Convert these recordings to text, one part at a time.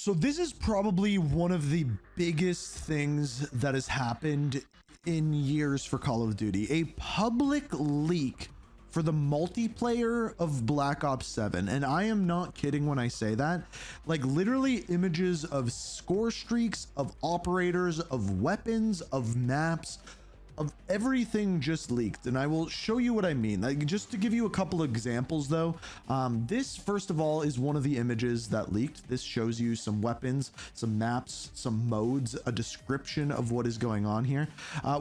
So this is probably one of the biggest things that has happened in years for Call of Duty. A public leak for the multiplayer of Black Ops 7. And I am not kidding when I say that. Like literally images of score streaks, of operators, of weapons, of maps, of everything just leaked, and I will show you what I mean. Like, just to give you a couple of examples though, this first of all is one of the images that leaked. This shows you some weapons, some maps, some modes, a description of what is going on here.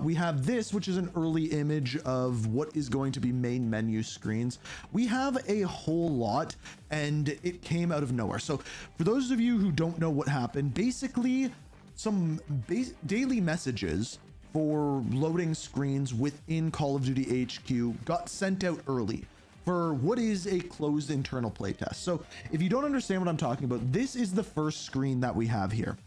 We have this, which is an early image of what is going to be main menu screens. We have a whole lot, and it came out of nowhere. So for those of you who don't know what happened, basically some daily messages for loading screens within Call of Duty HQ got sent out early for what is a closed internal playtest. So if you don't understand what I'm talking about, this is the first screen that we have here.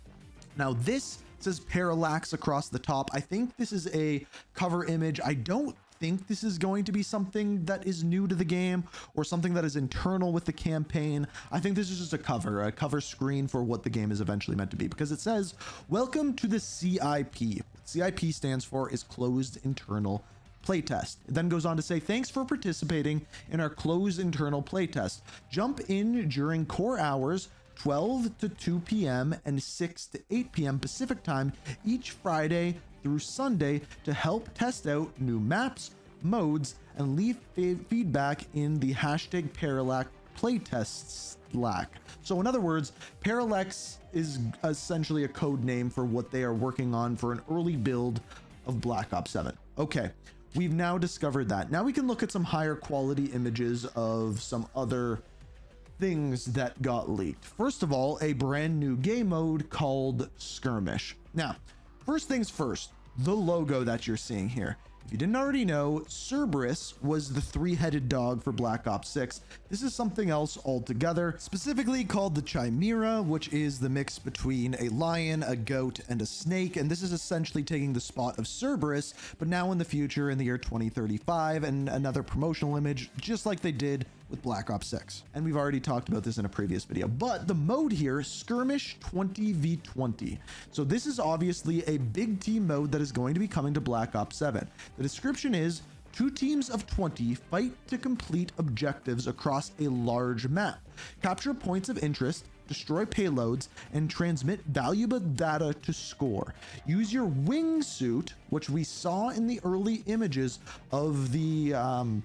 Now this says Parallax across the top. I think this is a cover image. I don't think this is going to be something that is new to the game or something that is internal with the campaign. I think this is just a cover screen for what the game is eventually meant to be, because it says, welcome to the CIP. What CIP stands for is closed internal playtest. It then goes on to say, thanks for participating in our closed internal playtest. Jump in during core hours 12 to 2 p.m. and 6 to 8 p.m. Pacific time each Friday through Sunday to help test out new maps, modes, and leave feedback in the hashtag Parallax playtests Slack. So in other words, Parallax is essentially a code name for what they are working on for an early build of Black Ops 7. Okay, we've now discovered that. Now we can look at some higher quality images of some other things that got leaked. First of all, a brand new game mode called Skirmish. Now, first things first, the logo that you're seeing here. If you didn't already know, Cerberus was the three-headed dog for Black Ops 6. This is something else altogether, specifically called the Chimera, which is the mix between a lion, a goat, and a snake. And this is essentially taking the spot of Cerberus, but now in the future, in the year 2035, and another promotional image, just like they did with Black Ops 6. And we've already talked about this in a previous video, but the mode here, Skirmish 20v20. So this is obviously a big team mode that is going to be coming to Black Ops 7. The description is, 2 teams of 20 fight to complete objectives across a large map, capture points of interest, destroy payloads, and transmit valuable data to score. Use your wingsuit, which we saw in the early images of the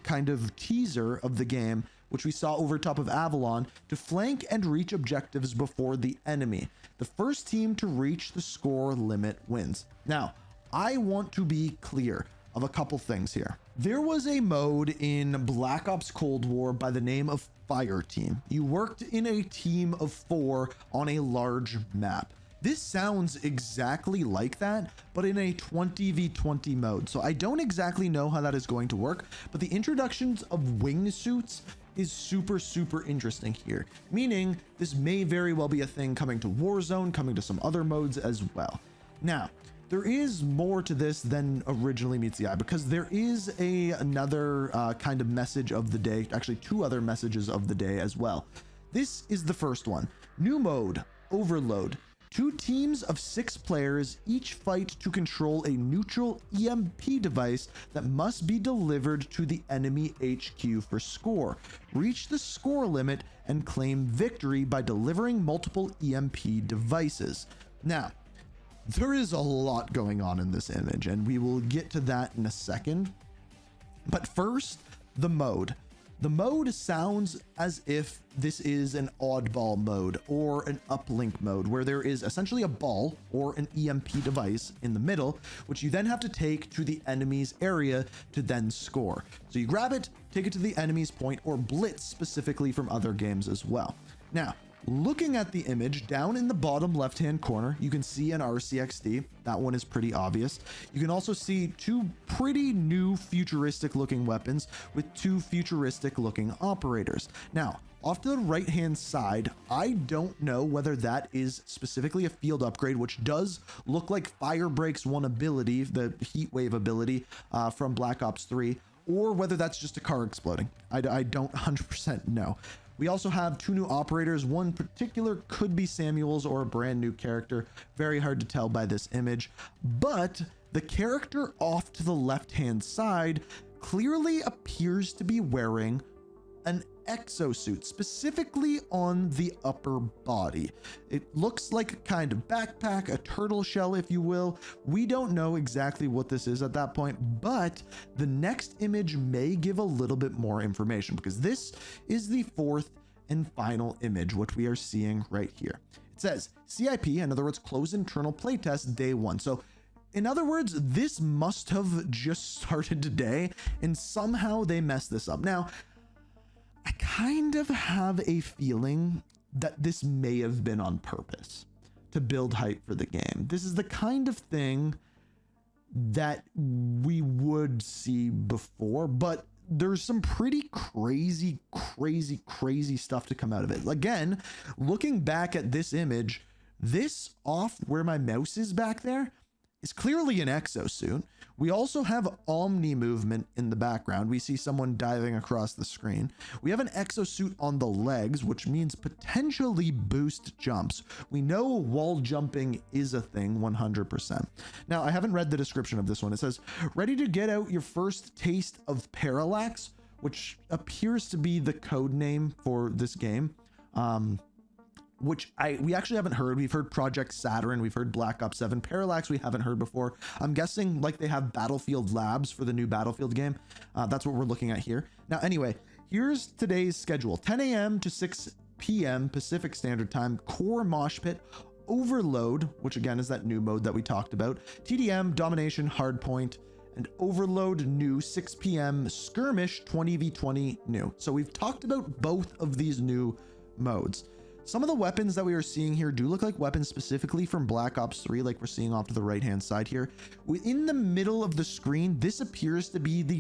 kind of teaser of the game, which we saw over top of Avalon, to flank and reach objectives before the enemy. The first team to reach the score limit wins. Now, I want to be clear of a couple things here. There was a mode in Black Ops Cold War by the name of Fire Team. You worked in a team of 4 on a large map. This sounds exactly like that, but in a 20v20 mode. So I don't exactly know how that is going to work, but the introductions of wingsuits is super interesting here, meaning this may very well be a thing coming to Warzone, coming to some other modes as well. Now, there is more to this than originally meets the eye, because there is another kind of message of the day, actually 2 other messages of the day as well. This is the first one. New mode, Overload. 2 teams of 6 players each fight to control a neutral EMP device that must be delivered to the enemy HQ for score. Reach the score limit and claim victory by delivering multiple EMP devices. Now, there is a lot going on in this image, and we will get to that in a second. But first, the mode. The mode sounds as if this is an oddball mode or an uplink mode, where there is essentially a ball or an EMP device in the middle, which you then have to take to the enemy's area to then score. So you grab it, take it to the enemy's point, or blitz specifically from other games as well. Now, looking at the image down in the bottom left-hand corner, you can see an RCXD. That one is pretty obvious. You can also see 2 pretty new futuristic looking weapons with 2 futuristic looking operators. Now, off to the right-hand side, I don't know whether that is specifically a field upgrade, which does look like Fire Break's one ability, the heat wave ability from Black Ops 3, or whether that's just a car exploding. I don't 100% know. We also have 2 new operators. One particular could be Samuel's or a brand new character. Very hard to tell by this image, but the character off to the left-hand side clearly appears to be wearing an exosuit, specifically on the upper body. It looks like a kind of backpack, a turtle shell, if you will. We don't know exactly what this is at that point, but the next image may give a little bit more information, because this is the 4th and final image, which we are seeing right here. It says CIP, in other words, closed internal playtest day 1. So in other words, this must have just started today, and somehow they messed this up. Now, I kind of have a feeling that this may have been on purpose to build hype for the game. This is the kind of thing that we would see before, but there's some pretty crazy stuff to come out of it. Again, looking back at this image, this off where my mouse is back there is clearly an exosuit. We also have Omni movement in the background. We see someone diving across the screen. We have an exosuit on the legs, which means potentially boost jumps. We know wall jumping is a thing 100%. Now, I haven't read the description of this one. It says, ready to get out your first taste of Parallax, which appears to be the code name for this game. Which we actually haven't heard. We've heard Project Saturn, we've heard Black Ops 7. Parallax we haven't heard before. I'm guessing like they have Battlefield Labs for the new Battlefield game. That's what we're looking at here. Now, anyway, here's today's schedule. 10 a.m. to 6 p.m. Pacific Standard Time, Core Mosh Pit, Overload, which again is that new mode that we talked about, TDM, Domination, Hardpoint, and Overload new 6 p.m. Skirmish 20v20 new. So we've talked about both of these new modes. Some of the weapons that we are seeing here do look like weapons specifically from Black Ops 3, like we're seeing off to the right-hand side here. In the middle of the screen, this appears to be the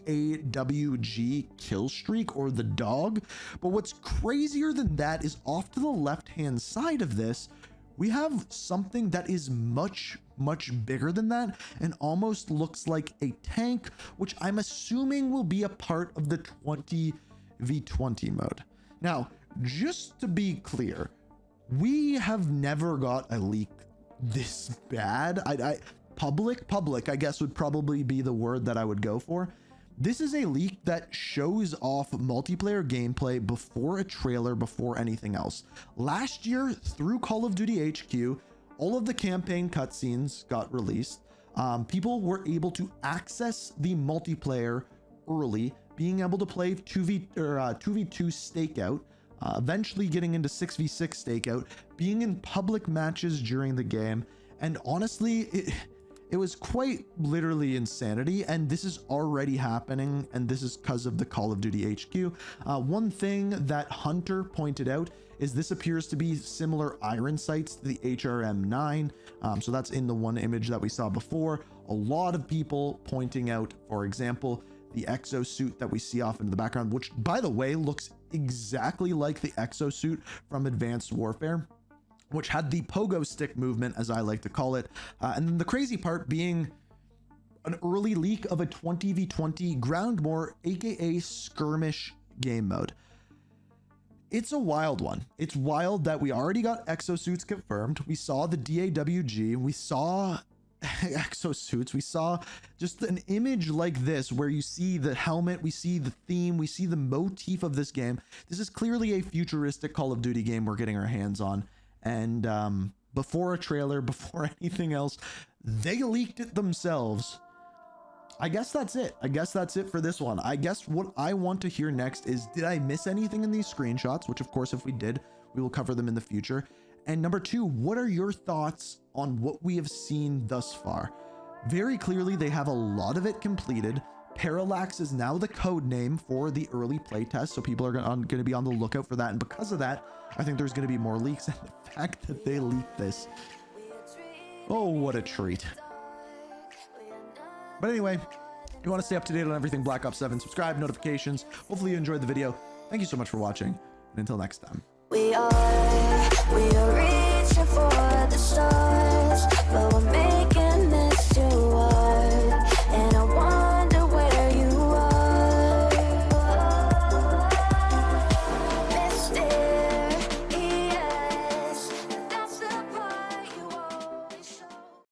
DAWG kill streak, or the dog. But what's crazier than that is off to the left-hand side of this, we have something that is much bigger than that and almost looks like a tank, which I'm assuming will be a part of the 20v20 mode. Now, just to be clear, we have never got a leak this bad. Public, I guess, would probably be the word that I would go for. This is a leak that shows off multiplayer gameplay before a trailer, before anything else. Last year, through Call of Duty HQ, all of the campaign cutscenes got released. People were able to access the multiplayer early, being able to play 2v2 stakeout, eventually getting into 6v6 stakeout, being in public matches during the game, and honestly, it was quite literally insanity, and this is already happening, and this is because of the Call of Duty HQ. One thing that Hunter pointed out is this appears to be similar iron sights to the HRM9, so that's in the one image that we saw before. A lot of people pointing out, for example, the exosuit that we see off into the background, which by the way looks exactly like the exosuit from Advanced Warfare, which had the pogo stick movement, as I like to call it. And then the crazy part being an early leak of a 20v20 ground war, aka skirmish game mode. It's a wild one. It's wild that we already got exosuits confirmed. We saw the DAWG, we saw exosuits, we saw just an image like this where you see the helmet, we see the theme, we see the motif of this game. This is clearly a futuristic Call of Duty game we're getting our hands on, and before a trailer, before anything else, they leaked it themselves. I guess that's it. I guess that's it for this one. I guess what I want to hear next is, did I miss anything in these screenshots? Which of course, if we did, we will cover them in the future. And number two, what are your thoughts on what we have seen thus far? Very clearly, they have a lot of it completed. Parallax is now the code name for the early playtest, so people are going to be on the lookout for that. And because of that, I think there's going to be more leaks. And the fact that they leaked this, oh, what a treat. But anyway, if you want to stay up to date on everything Black Ops 7, subscribe, notifications. Hopefully you enjoyed the video. Thank you so much for watching, and until next time. We are